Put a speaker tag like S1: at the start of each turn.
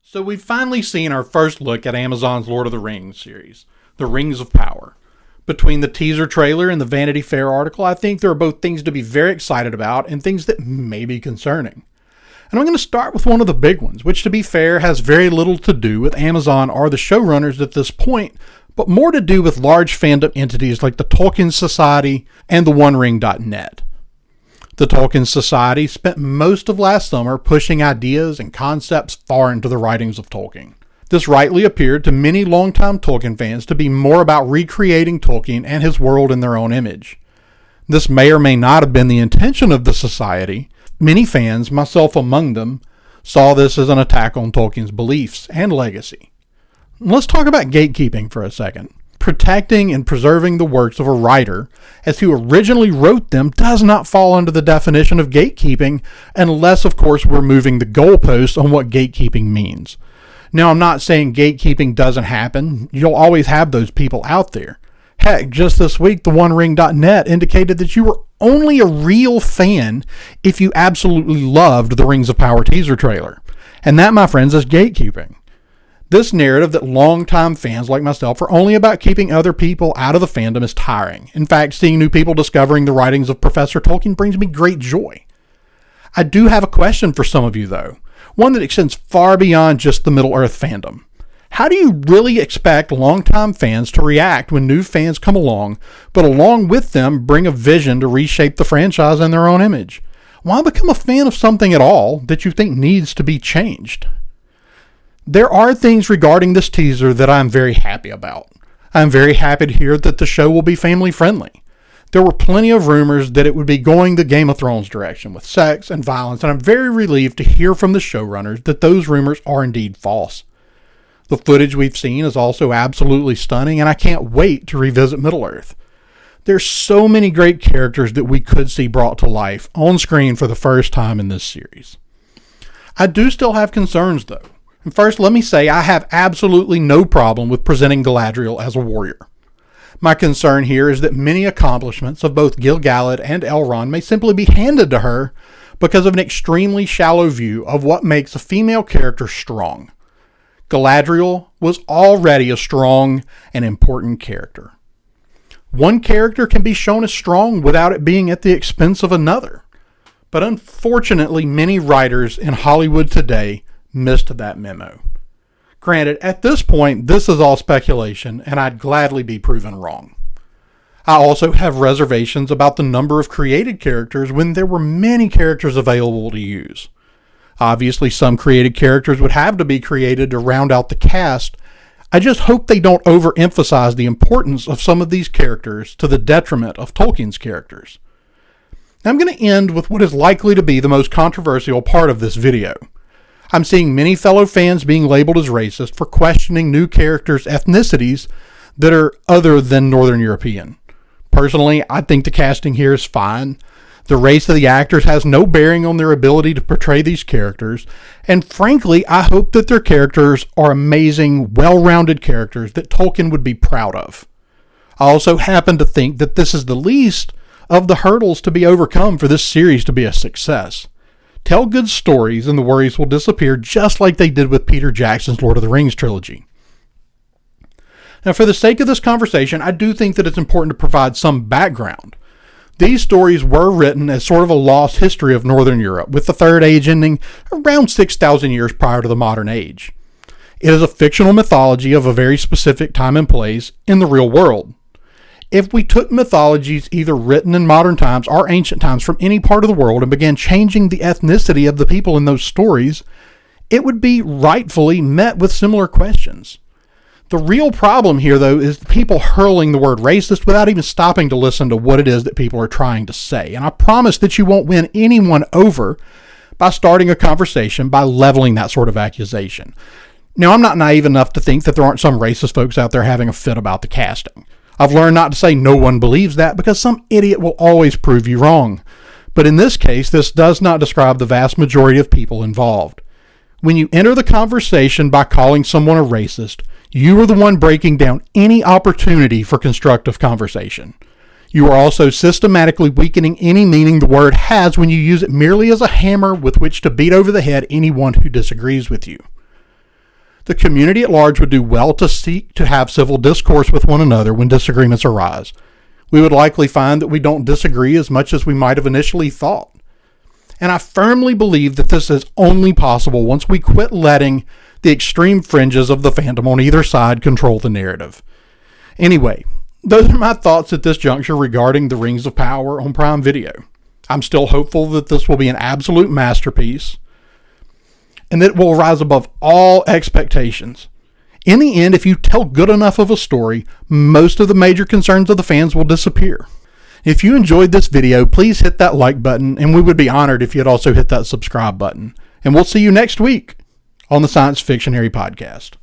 S1: So we've finally seen our first look at Amazon's Lord of the Rings series, The Rings of Power. Between the teaser trailer and the Vanity Fair article, I think there are both things to be very excited about and things that may be concerning. And I'm going to start with one of the big ones, which to be fair has very little to do with Amazon or the showrunners at this point, but more to do with large fandom entities like the Tolkien Society and the OneRing.net. The Tolkien Society spent most of last summer pushing ideas and concepts far into the writings of Tolkien. This rightly appeared to many longtime Tolkien fans to be more about recreating Tolkien and his world in their own image. This may or may not have been the intention of the Society. Many fans, myself among them, saw this as an attack on Tolkien's beliefs and legacy. Let's talk about gatekeeping for a second. Protecting and preserving the works of a writer as who originally wrote them does not fall under the definition of gatekeeping unless, of course, we're moving the goalposts on what gatekeeping means. Now, I'm not saying gatekeeping doesn't happen. You'll always have those people out there. Heck, just this week, the OneRing.net indicated that you were only a real fan if you absolutely loved the Rings of Power teaser trailer. And that, my friends, is gatekeeping. This narrative that longtime fans like myself are only about keeping other people out of the fandom is tiring. In fact, seeing new people discovering the writings of Professor Tolkien brings me great joy. I do have a question for some of you, though. One that extends far beyond just the Middle-earth fandom. How do you really expect longtime fans to react when new fans come along, but along with them bring a vision to reshape the franchise in their own image? Why become a fan of something at all that you think needs to be changed? There are things regarding this teaser that I'm very happy about. I'm very happy to hear that the show will be family friendly. There were plenty of rumors that it would be going the Game of Thrones direction with sex and violence, and I'm very relieved to hear from the showrunners that those rumors are indeed false. The footage we've seen is also absolutely stunning, and I can't wait to revisit Middle-earth. There's so many great characters that we could see brought to life on screen for the first time in this series. I do still have concerns, though. And first, let me say I have absolutely no problem with presenting Galadriel as a warrior. My concern here is that many accomplishments of both Gil-galad and Elrond may simply be handed to her because of an extremely shallow view of what makes a female character strong. Galadriel was already a strong and important character. One character can be shown as strong without it being at the expense of another. But unfortunately, many writers in Hollywood today missed that memo. Granted, at this point, this is all speculation, and I'd gladly be proven wrong. I also have reservations about the number of created characters when there were many characters available to use. Obviously, some created characters would have to be created to round out the cast. I just hope they don't overemphasize the importance of some of these characters to the detriment of Tolkien's characters. Now, I'm going to end with what is likely to be the most controversial part of this video. I'm seeing many fellow fans being labeled as racist for questioning new characters' ethnicities that are other than Northern European. Personally, I think the casting here is fine. The race of the actors has no bearing on their ability to portray these characters, and frankly, I hope that their characters are amazing, well-rounded characters that Tolkien would be proud of. I also happen to think that this is the least of the hurdles to be overcome for this series to be a success. Tell good stories and the worries will disappear just like they did with Peter Jackson's Lord of the Rings trilogy. Now, for the sake of this conversation, I do think that it's important to provide some background. These stories were written as sort of a lost history of Northern Europe, with the Third Age ending around 6,000 years prior to the modern age. It is a fictional mythology of a very specific time and place in the real world. If we took mythologies either written in modern times or ancient times from any part of the world and began changing the ethnicity of the people in those stories, it would be rightfully met with similar questions. The real problem here, though, is the people hurling the word racist without even stopping to listen to what it is that people are trying to say. And I promise that you won't win anyone over by starting a conversation by leveling that sort of accusation. Now, I'm not naive enough to think that there aren't some racist folks out there having a fit about the casting. I've learned not to say no one believes that because some idiot will always prove you wrong. But in this case, this does not describe the vast majority of people involved. When you enter the conversation by calling someone a racist, you are the one breaking down any opportunity for constructive conversation. You are also systematically weakening any meaning the word has when you use it merely as a hammer with which to beat over the head anyone who disagrees with you. The community at large would do well to seek to have civil discourse with one another when disagreements arise. We would likely find that we don't disagree as much as we might have initially thought. And I firmly believe that this is only possible once we quit letting the extreme fringes of the fandom on either side control the narrative. Anyway, those are my thoughts at this juncture regarding The Rings of Power on Prime Video. I'm still hopeful that this will be an absolute masterpiece and that it will rise above all expectations. In the end, if you tell good enough of a story, most of the major concerns of the fans will disappear. If you enjoyed this video, please hit that like button, and we would be honored if you'd also hit that subscribe button. And we'll see you next week on the Science Fictionary Podcast.